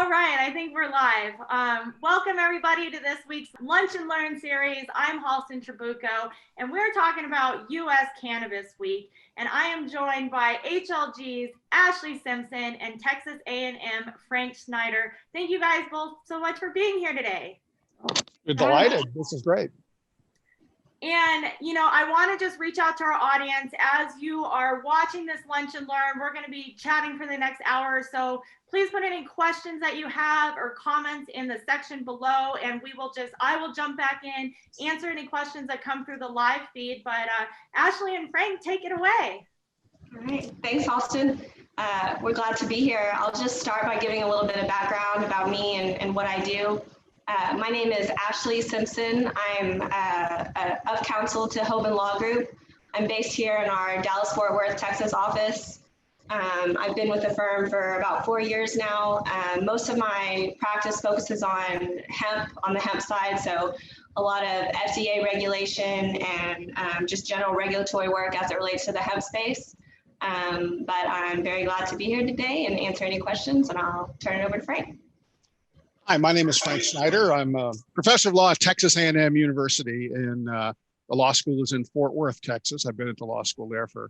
All right, I think we're live. Welcome everybody to this week's Lunch and Learn series. I'm Halston Trabucco, and we're talking about U.S. Cannabis Week. And I am joined by HLG'S Ashley Simpson and Texas A&M Frank Snyder. Thank you guys both so much for being here today. We're delighted. This is great. And, I want to just reach out to our audience. As you are watching this Lunch and Learn, we're going to be chatting for the next hour or so. Please put any questions that you have or comments in the section below, and I will jump back in, answer any questions that come through the live feed. But Ashley and Frank, take it away. All right. Thanks, Halston. We're glad to be here. I'll just start by giving a little bit of background about me and what I do. My name is Ashley Simpson. I'm of counsel to Hoban Law Group. I'm based here in our Dallas-Fort Worth, Texas office. I've been with the firm for about 4 years now. Most of my practice focuses on hemp, on the hemp side, so a lot of FDA regulation and just general regulatory work as it relates to the hemp space. But I'm very glad to be here today and answer any questions, and I'll turn it over to Frank. Hi, my name is Frank Snyder. I'm a professor of law at Texas A&M University, and the law school is in Fort Worth, Texas. I've been at the law school there for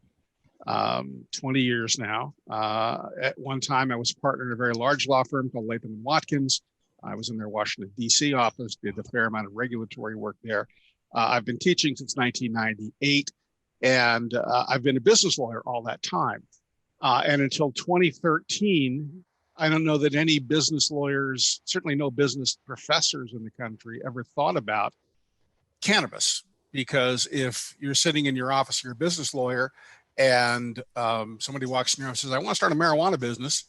20 years now. At one time, I was a partner in a very large law firm called Latham & Watkins. I was in their Washington, D.C. office, did a fair amount of regulatory work there. I've been teaching since 1998, and I've been a business lawyer all that time. And until 2013, I don't know that any business lawyers, certainly no business professors in the country, ever thought about cannabis. Because if you're sitting in your office, you're a business lawyer, and somebody walks in your office and says, I want to start a marijuana business,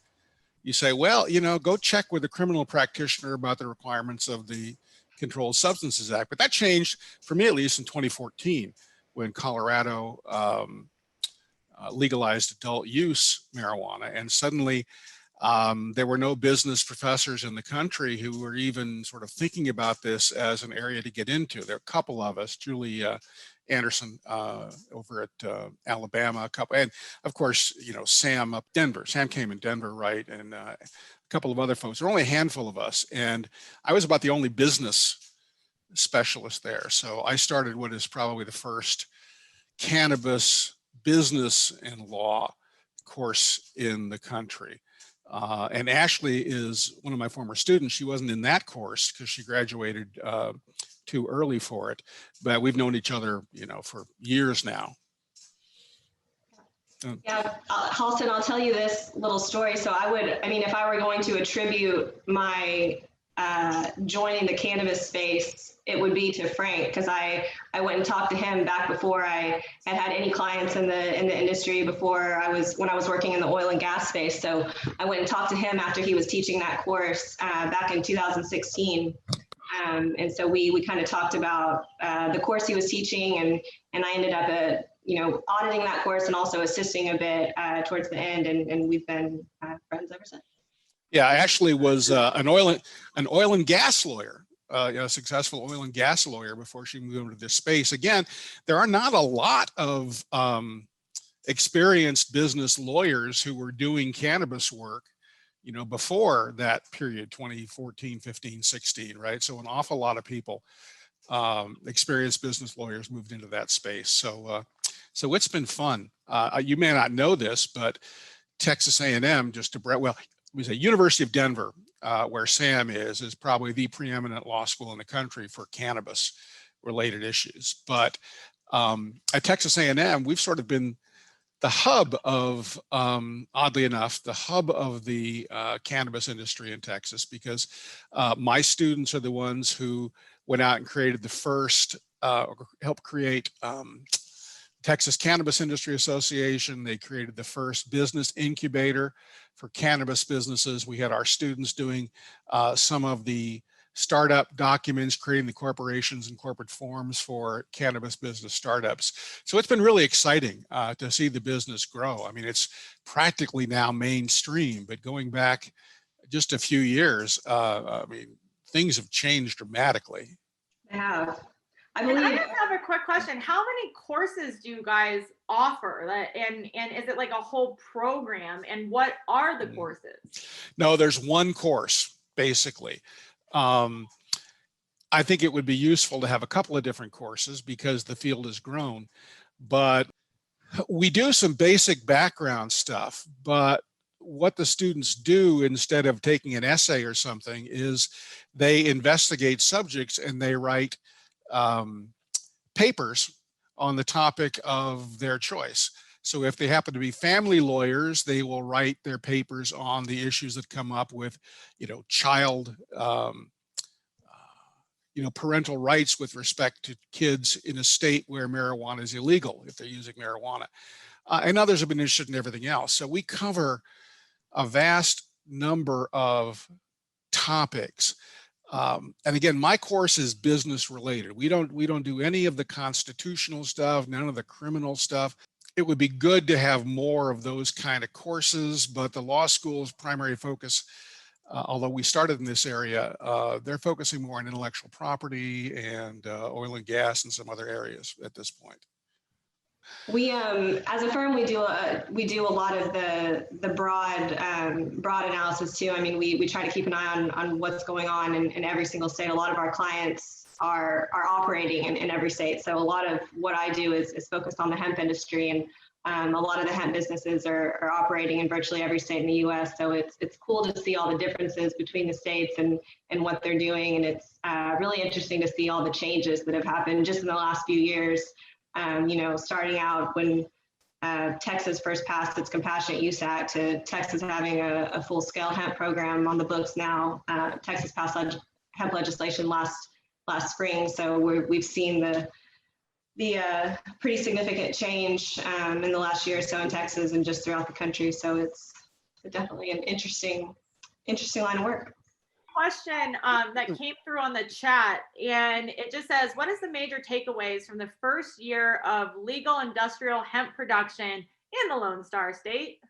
you say, well, go check with a criminal practitioner about the requirements of the Controlled Substances Act. But that changed, for me at least, in 2014, when Colorado legalized adult use marijuana. And suddenly, there were no business professors in the country who were even sort of thinking about this as an area to get into. There are a couple of us, Julie Anderson over at Alabama, a couple, and of course, Sam up Denver. Sam came in Denver, right? And a couple of other folks. There were only a handful of us, and I was about the only business specialist there. So I started what is probably the first cannabis business and law course in the country. And Ashley is one of my former students. She wasn't in that course because she graduated too early for it, but we've known each other, for years now. Yeah, Halston, I'll tell you this little story. So if I were going to attribute my joining the cannabis space, it would be to Frank, because I went and talked to him back before I had any clients in the industry, when I was working in the oil and gas space. So I went and talked to him after he was teaching that course back in 2016. And so we kind of talked about the course he was teaching, and I ended up auditing that course and also assisting a bit towards the end, and we've been friends ever since. Yeah, I actually was an oil and gas lawyer, a successful oil and gas lawyer before she moved into this space. Again, there are not a lot of experienced business lawyers who were doing cannabis work, before that period, 2014, 15, 16, right? So an awful lot of people, experienced business lawyers, moved into that space. So it's been fun. You may not know this, but Texas A&M, it was a University of Denver, where Sam is probably the preeminent law school in the country for cannabis related issues. But at Texas A&M, we've sort of been the hub of, oddly enough, the hub of the cannabis industry in Texas, because my students are the ones who went out and created the first, helped create Texas Cannabis Industry Association. They created the first business incubator for cannabis businesses. We had our students doing some of the startup documents, creating the corporations and corporate forms for cannabis business startups. So it's been really exciting to see the business grow. I mean, it's practically now mainstream, but going back just a few years, things have changed dramatically. They have. I just have a quick question. How many courses do you guys offer? And is it like a whole program? And what are the courses? No, there's one course. basically. I think it would be useful to have a couple of different courses because the field has grown, but we do some basic background stuff. But what the students do instead of taking an essay or something is they investigate subjects and they write papers on the topic of their choice. So if they happen to be family lawyers, they will write their papers on the issues that come up with, child, parental rights with respect to kids in a state where marijuana is illegal if they're using marijuana. And others have been interested in everything else. So we cover a vast number of topics. And again, my course is business related. We don't do any of the constitutional stuff, none of the criminal stuff. It would be good to have more of those kind of courses, but the law school's primary focus, although we started in this area, they're focusing more on intellectual property and oil and gas and some other areas at this point. We, as a firm, we do a lot of the broad analysis too. I mean, we try to keep an eye on what's going on in every single state. A lot of our clients are operating in every state. So a lot of what I do is focused on the hemp industry, and a lot of the hemp businesses are operating in virtually every state in the U.S. So it's cool to see all the differences between the states and what they're doing. And it's really interesting to see all the changes that have happened just in the last few years. Starting out when Texas first passed its Compassionate Use Act to Texas having a full-scale hemp program on the books now. Texas passed hemp legislation last spring, so we've seen the pretty significant change in the last year or so in Texas and just throughout the country. So it's definitely an interesting line of work. Question that came through on the chat, and it just says, what is the major takeaways from the first year of legal industrial hemp production in the Lone Star State?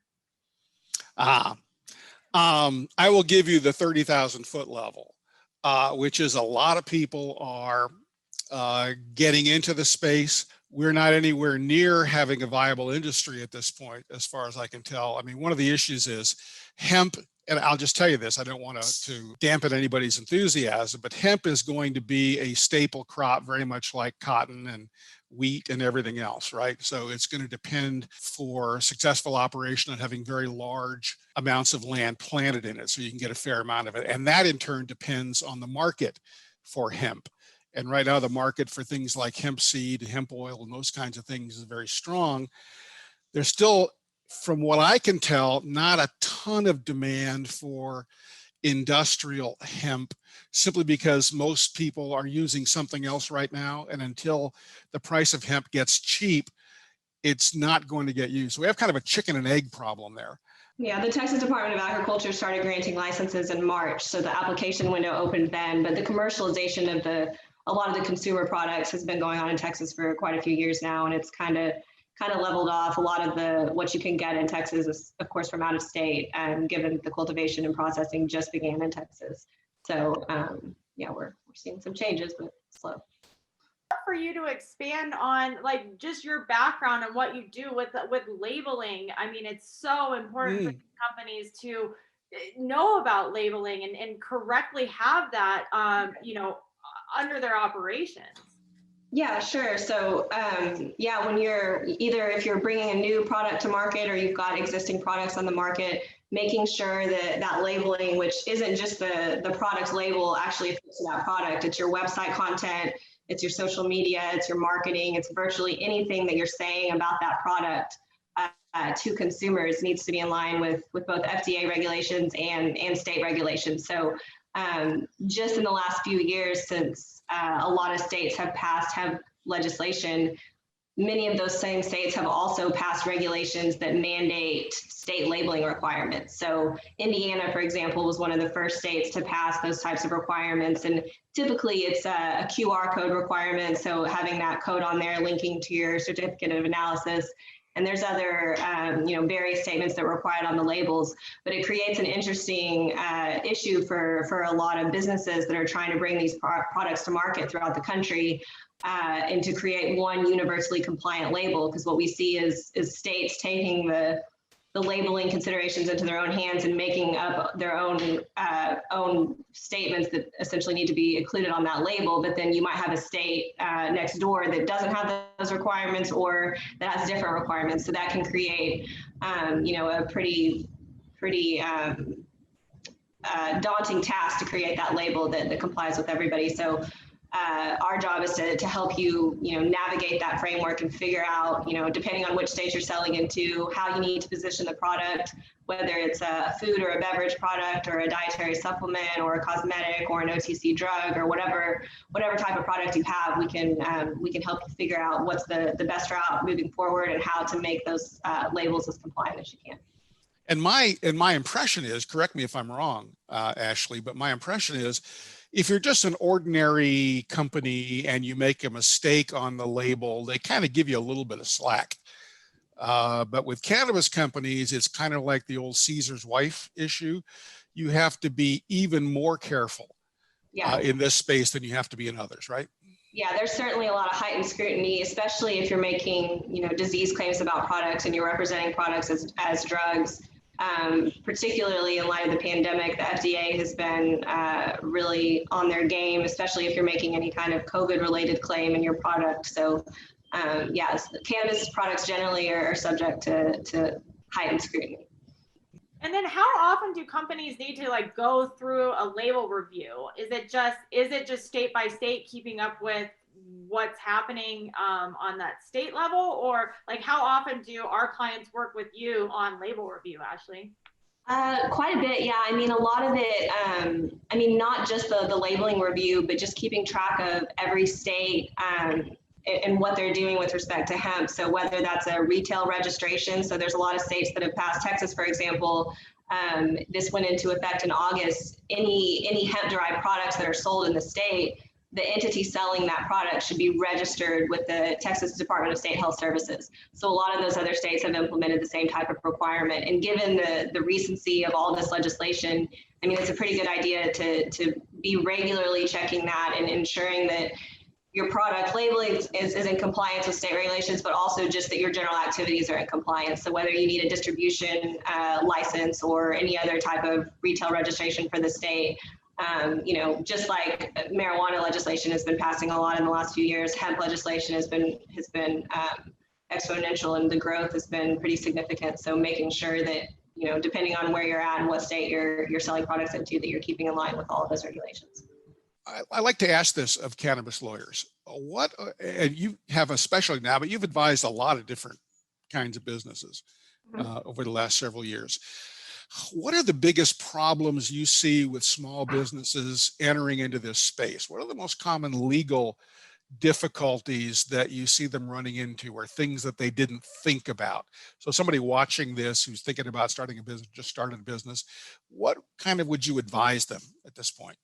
I will give you the 30,000 foot level, which is a lot of people are getting into the space. We're not anywhere near having a viable industry at this point, as far as I can tell. I mean, one of the issues is hemp, and I'll just tell you this, I don't want to dampen anybody's enthusiasm, but hemp is going to be a staple crop, very much like cotton and wheat and everything else, right? So it's going to depend for successful operation on having very large amounts of land planted in it so you can get a fair amount of it. And that in turn depends on the market for hemp. And right now the market for things like hemp seed, hemp oil, and those kinds of things is very strong. There's still, from what I can tell, not a ton of demand for industrial hemp, simply because most people are using something else right now. And until the price of hemp gets cheap, it's not going to get used. So we have kind of a chicken and egg problem there. Yeah, the Texas Department of Agriculture started granting licenses in March, so the application window opened then, but the commercialization of a lot of the consumer products has been going on in Texas for quite a few years now, and it's kind of leveled off. A lot of what you can get in Texas is, of course, from out of state, given the cultivation and processing just began in Texas. So yeah, we're seeing some changes, but slow. For you to expand on like just your background and what you do with labeling. I mean, it's so important for companies to know about labeling and correctly have that, under their operations. Yeah, sure. So yeah, when if you're bringing a new product to market or you've got existing products on the market, making sure that labeling, which isn't just the product label, actually fits to that product. It's your website content, it's your social media, it's your marketing, it's virtually anything that you're saying about that product to consumers needs to be in line with both FDA regulations and state regulations. So just in the last few years, since a lot of states have passed hemp legislation, many of those same states have also passed regulations that mandate state labeling requirements. So Indiana, for example, was one of the first states to pass those types of requirements. And typically it's a QR code requirement. So having that code on there linking to your certificate of analysis. And there's other, various statements that are required on the labels, but it creates an interesting issue for a lot of businesses that are trying to bring these products to market throughout the country and to create one universally compliant label. Because what we see is states taking the the labeling considerations into their own hands and making up their own statements that essentially need to be included on that label. But then you might have a state next door that doesn't have those requirements or that has different requirements. So that can create, a pretty daunting task to create that label that complies with everybody. So our job is to help you, navigate that framework and figure out, depending on which state you're selling into, how you need to position the product, whether it's a food or a beverage product or a dietary supplement or a cosmetic or an OTC drug or whatever type of product you have. We can help you figure out what's the best route moving forward and how to make those labels as compliant as you can. And my impression is, correct me if I'm wrong, Ashley, but my impression is, if you're just an ordinary company and you make a mistake on the label, they kind of give you a little bit of slack. But with cannabis companies, it's kind of like the old Caesar's wife issue. You have to be even more careful in this space than you have to be in others, right? Yeah, there's certainly a lot of heightened scrutiny, especially if you're making, disease claims about products and you're representing products as drugs. Particularly in light of the pandemic, the FDA has been really on their game, especially if you're making any kind of COVID-related claim in your product. So, yes, cannabis products generally are subject to heightened scrutiny. And then how often do companies need to go through a label review? Is it just state by state keeping up with what's happening on that state level, or how often do our clients work with you on label review, Ashley? Quite a bit, yeah. I mean, a lot of it, not just the labeling review, but just keeping track of every state and what they're doing with respect to hemp. So whether that's a retail registration, so there's a lot of states that have passed, Texas, for example, this went into effect in August. Any hemp-derived products that are sold in the state, the entity selling that product should be registered with the Texas Department of State Health Services. So a lot of those other states have implemented the same type of requirement. And given the recency of all this legislation, it's a pretty good idea to be regularly checking that and ensuring that your product labeling is in compliance with state regulations, but also just that your general activities are in compliance. So whether you need a distribution license or any other type of retail registration for the state, just like marijuana legislation has been passing a lot in the last few years, hemp legislation has been exponential, and the growth has been pretty significant. So making sure that, depending on where you're at and what state you're selling products into, that you're keeping in line with all of those regulations. I like to ask this of cannabis lawyers. And you have a specialty now, but you've advised a lot of different kinds of businesses over the last several years. What are the biggest problems you see with small businesses entering into this space? What are the most common legal difficulties that you see them running into, or things that they didn't think about? So somebody watching this who's thinking about starting a business, just started a business, what kind of would you advise them at this point?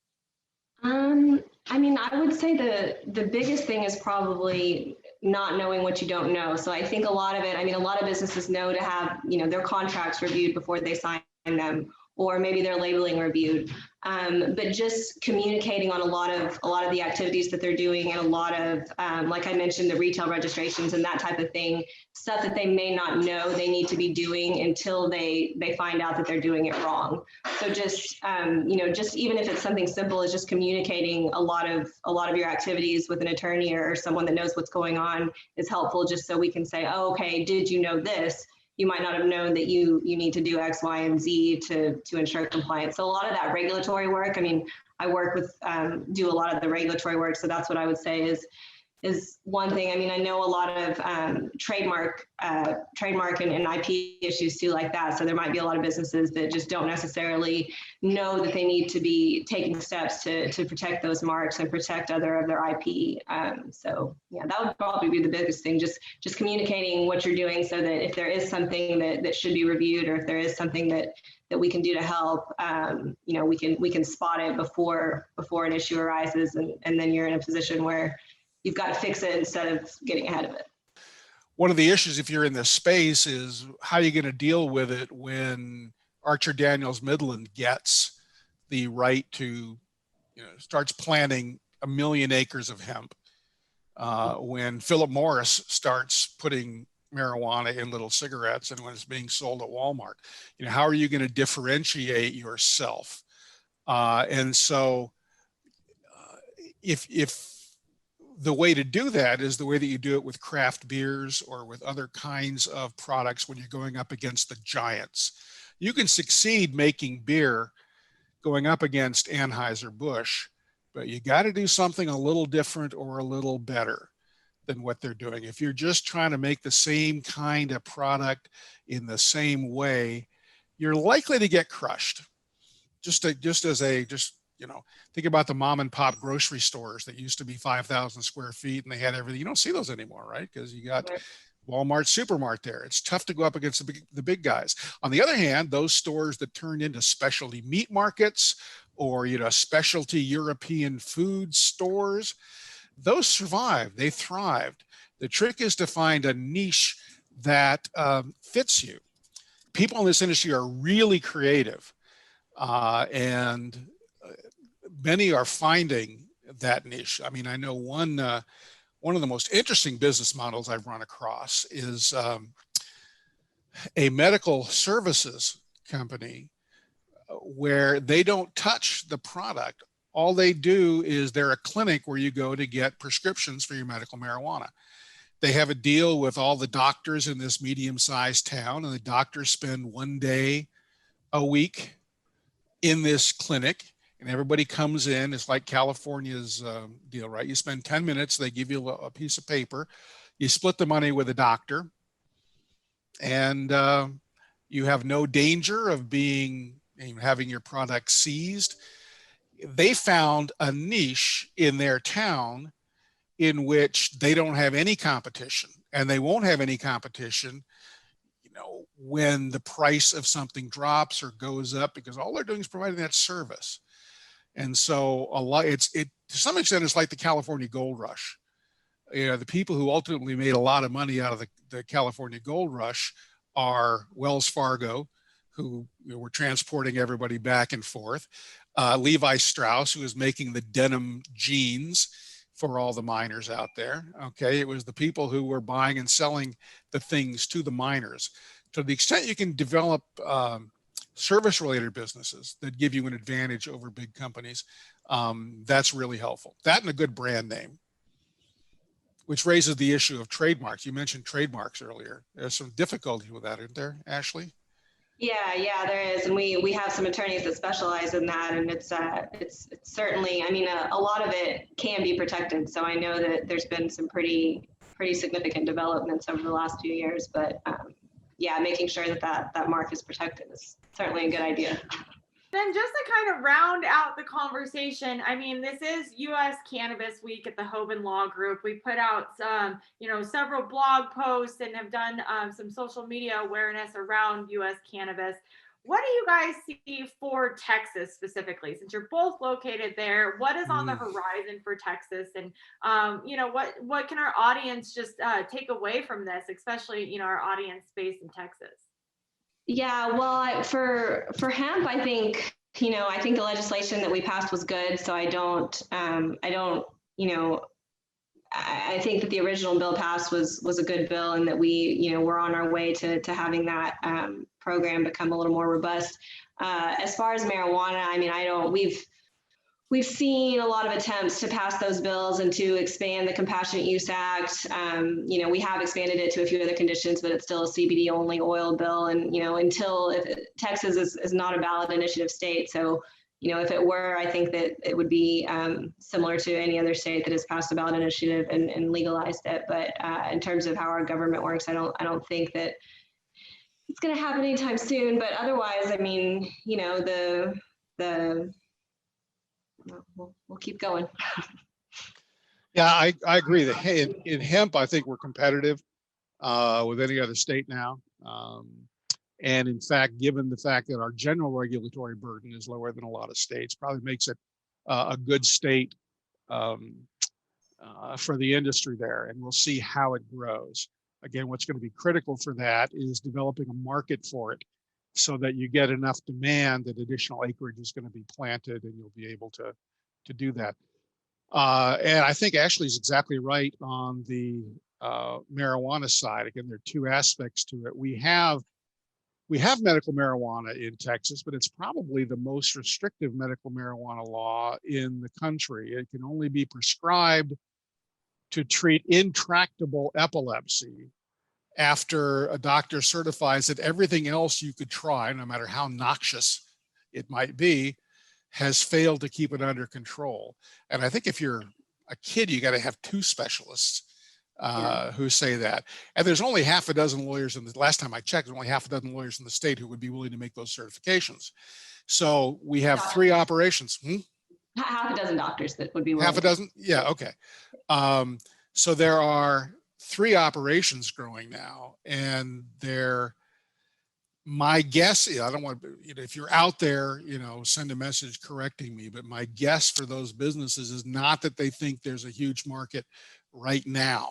I would say the biggest thing is probably not knowing what you don't know. So I think a lot of it, a lot of businesses know to have, their contracts reviewed before they sign them, or maybe their labeling reviewed. But just communicating on a lot of the activities that they're doing, and a lot of, like I mentioned, the retail registrations and that type of thing, stuff that they may not know they need to be doing until they find out that they're doing it wrong. So just, just even if it's something simple as just communicating a lot of your activities with an attorney or someone that knows what's going on is helpful, just so we can say, oh, okay, did you know this? You might not have known that you need to do X, Y, and Z to ensure compliance. So a lot of that regulatory work, I work with, do a lot of the regulatory work. So that's what I would say is one thing. I know a lot of trademark and IP issues too, like that. So there might be a lot of businesses that just don't necessarily know that they need to be taking steps to protect those marks and protect other of their IP. So yeah, that would probably be the biggest thing, just communicating what you're doing, so that if there is something that should be reviewed, or if there is something that we can do to help, we can spot it before an issue arises, and then you're in a position where you've got to fix it instead of getting ahead of it. One of the issues, if you're in this space, is how you're going to deal with it when Archer Daniels Midland gets the right to, starts planting 1 million acres of hemp. When Philip Morris starts putting marijuana in little cigarettes and when it's being sold at Walmart. You know, how are you going to differentiate yourself? And so if the way to do that is the way that you do it with craft beers or with other kinds of products when you're going up against the giants. You can succeed making beer going up against Anheuser-Busch, but you got to do something a little different or a little better than what they're doing. If you're just trying to make the same kind of product in the same way, you're likely to get crushed. You know, think about the mom and pop grocery stores that used to be 5,000 square feet and they had everything. You don't see those anymore, right? Because you got Walmart, Supermart there. It's tough to go up against the big guys. On the other hand, those stores that turned into specialty meat markets or, you know, specialty European food stores, those survived. They thrived. The trick is to find a niche that fits you. People in this industry are really creative, and many are finding that niche. I mean, I know one of the most interesting business models I've run across is a medical services company where they don't touch the product. All they do is they're a clinic where you go to get prescriptions for your medical marijuana. They have a deal with all the doctors in this medium-sized town, and the doctors spend one day a week in this clinic, and everybody comes in. It's like California's deal, right? You spend 10 minutes, they give you a piece of paper, you split the money with a doctor, and you have no danger of having your product seized. They found a niche in their town in which they don't have any competition, and they won't have any competition, you know, when the price of something drops or goes up, because all they're doing is providing that service. And so to some extent, it's like the California gold rush. You know, the people who ultimately made a lot of money out of the California gold rush are Wells Fargo, who, you know, were transporting everybody back and forth. Levi Strauss, who was making the denim jeans for all the miners out there. Okay, it was the people who were buying and selling the things to the miners. To the extent you can develop service-related businesses that give you an advantage over big companies, that's really helpful. That and a good brand name, which raises the issue of trademarks. You mentioned trademarks earlier. There's some difficulty with that, isn't there, Ashley? Yeah, there is, and we have some attorneys that specialize in that, and it's certainly, I mean, a lot of it can be protected. So I know that there's been some pretty significant developments over the last few years, but yeah, making sure that mark is protected is certainly a good idea. Then just to kind of round out the conversation, I mean, this is U.S. Cannabis Week at the Hoban Law Group. We put out some, you know, several blog posts and have done some social media awareness around U.S. cannabis. What do you guys see for Texas specifically? Since you're both located there, what is on the horizon for Texas? And, you know, what can our audience just take away from this, especially, you know, our audience based in Texas? Yeah, well, for hemp, I think, you know, I think the legislation that we passed was good. So I don't, you know, I think that the original bill passed was a good bill, and that we, you know, we're on our way to having that program become a little more robust. As far as marijuana, I mean, we've seen a lot of attempts to pass those bills and to expand the Compassionate Use Act. You know, we have expanded it to a few other conditions, but it's still a CBD only oil bill. And, you know, Texas is not a ballot initiative state. So, you know, if it were, I think that it would be similar to any other state that has passed a ballot initiative and legalized it. But in terms of how our government works, I don't think that it's going to happen anytime soon. But otherwise, I mean, you know, we'll keep going. Yeah, I agree that, hey, in hemp, I think we're competitive with any other state now. And in fact, given the fact that our general regulatory burden is lower than a lot of states, probably makes it a good state for the industry there. And we'll see how it grows. Again, what's going to be critical for that is developing a market for it, so that you get enough demand that additional acreage is going to be planted, and you'll be able to do that. And I think Ashley's exactly right on the marijuana side. Again, there are two aspects to it. We have medical marijuana in Texas, but it's probably the most restrictive medical marijuana law in the country. It can only be prescribed to treat intractable epilepsy after a doctor certifies that everything else you could try, no matter how noxious it might be, has failed to keep it under control. And I think if you're a kid, you got to have two specialists who say that. And there's only half a dozen lawyers in the last time I checked, there's only half a dozen lawyers in the state who would be willing to make those certifications. So we have three operations. Half a dozen doctors that would be willing. Half a dozen? Yeah, okay. So there are three operations growing now, and my guess is, I don't want to, if you're out there, send a message correcting me, but my guess for those businesses is not that they think there's a huge market right now,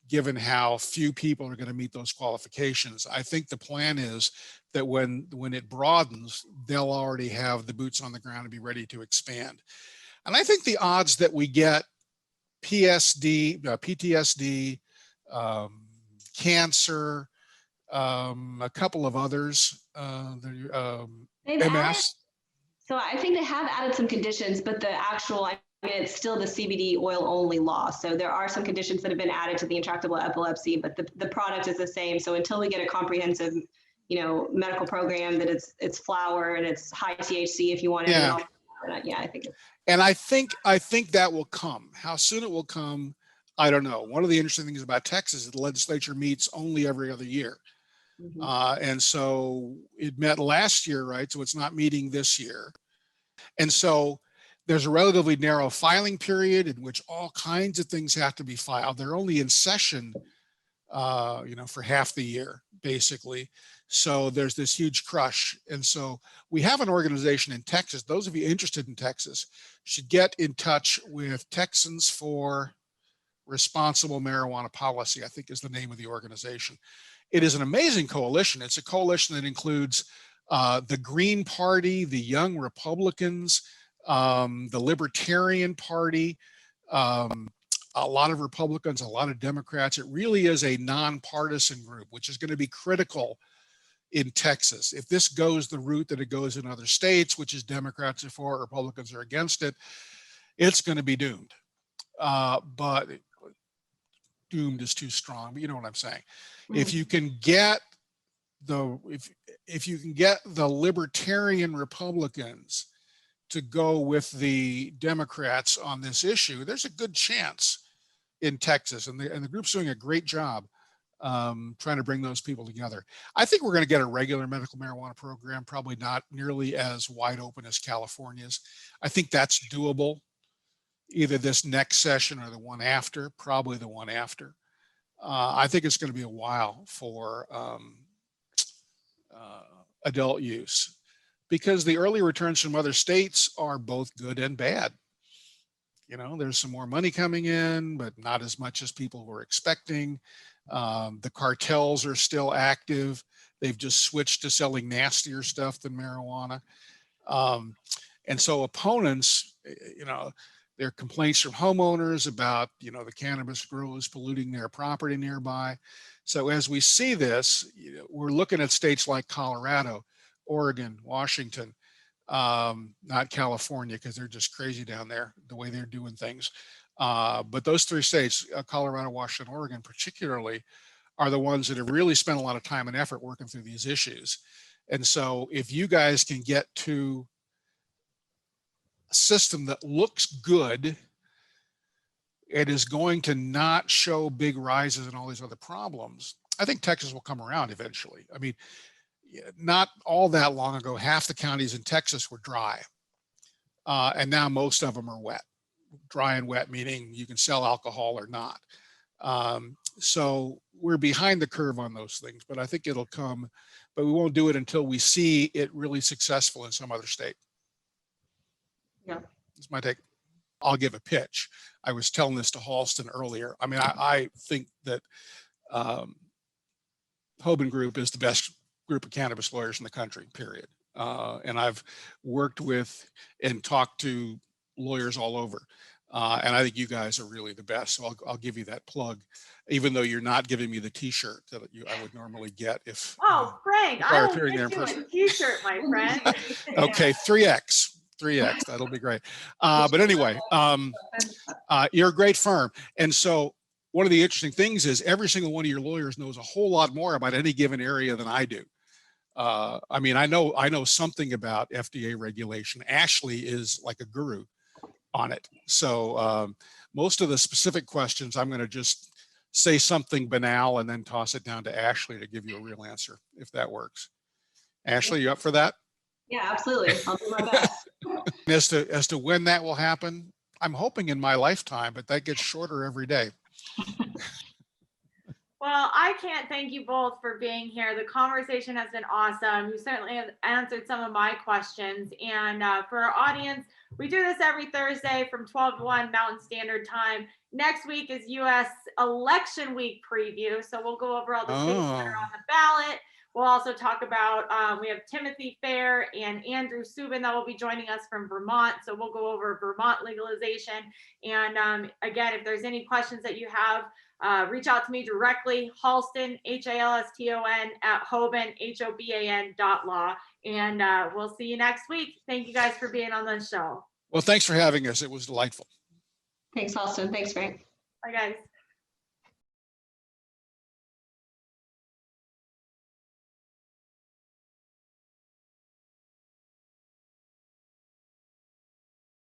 given how few people are going to meet those qualifications. I think the plan is that when it broadens, they'll already have the boots on the ground and be ready to expand. And I think the odds that we get PTSD, cancer, a couple of others, MS. So I think they have added some conditions, but the actual, it's still the CBD oil only law. So there are some conditions that have been added to the intractable epilepsy, but the product is the same. So until we get a comprehensive, medical program that it's flower and it's high THC, if you want to, I think. And I think that will come. How soon it will come, I don't know. One of the interesting things about Texas is the legislature meets only every other year. And so it met last year, right? So it's not meeting this year. And so there's a relatively narrow filing period in which all kinds of things have to be filed. They're only in session, for half the year, basically. So there's this huge crush. And so we have an organization in Texas. Those of you interested in Texas should get in touch with Texans for Responsible Marijuana Policy, I think is the name of the organization. It is an amazing coalition. It's a coalition that includes the Green Party, the Young Republicans, the Libertarian Party, a lot of Republicans, a lot of Democrats. It really is a nonpartisan group, which is going to be critical in Texas. If this goes the route that it goes in other states, which is Democrats are for it, Republicans are against it, it's going to be doomed. But doomed is too strong, but you know what I'm saying. If you can get if you can get the Libertarian Republicans to go with the Democrats on this issue, there's a good chance in Texas, and the group's doing a great job trying to bring those people together. I think we're going to get a regular medical marijuana program, probably not nearly as wide open as California's. I think that's doable, either this next session or the one after, probably the one after. I think it's going to be a while for adult use, because the early returns from other states are both good and bad. There's some more money coming in, but not as much as people were expecting. The cartels are still active. They've just switched to selling nastier stuff than marijuana. And so opponents, there are complaints from homeowners about, the cannabis growers polluting their property nearby. So as we see this, we're looking at states like Colorado, Oregon, Washington, not California, because they're just crazy down there, the way they're doing things. But those three states, Colorado, Washington, Oregon, particularly, are the ones that have really spent a lot of time and effort working through these issues. And so if you guys can get to a system that looks good, it is going to not show big rises in all these other problems, I think Texas will come around eventually. I mean, not all that long ago, half the counties in Texas were dry. And now most of them are wet. Dry and wet, meaning you can sell alcohol or not. So we're behind the curve on those things, but I think it'll come, but we won't do it until we see it really successful in some other state. Yeah. That's my take. I'll give a pitch. I was telling this to Halston earlier. I mean, I think that Hoban Group is the best group of cannabis lawyers in the country, period. And I've worked with and talked to lawyers all over. And I think you guys are really the best. So I'll give you that plug, even though you're not giving me the T-shirt that I would normally get if. Oh, Frank, if I I were will appearing get there in you person. a t-shirt, my friend. Okay, 3X. That'll be great. But anyway, you're a great firm. And so one of the interesting things is every single one of your lawyers knows a whole lot more about any given area than I do. I mean, I know something about FDA regulation. Ashley is like a guru on it. So most of the specific questions, I'm going to just say something banal and then toss it down to Ashley to give you a real answer, if that works. Ashley, you up for that? Yeah, absolutely. I'll do my best. As to when that will happen, I'm hoping in my lifetime, but that gets shorter every day. Well, I can't thank you both for being here. The conversation has been awesome. You certainly have answered some of my questions. And for our audience, we do this every Thursday from 12 to 1 Mountain Standard Time. Next week is U.S. Election Week preview. So we'll go over all the states that are on the ballot. We'll also talk about, we have Timothy Fair and Andrew Subin that will be joining us from Vermont. So we'll go over Vermont legalization. And again, if there's any questions that you have, reach out to me directly, Halston, HALSTON at Hoban, HOBAN.law. And we'll see you next week. Thank you guys for being on the show. Well, thanks for having us. It was delightful. Thanks, Austin. Thanks, Frank. Bye, guys.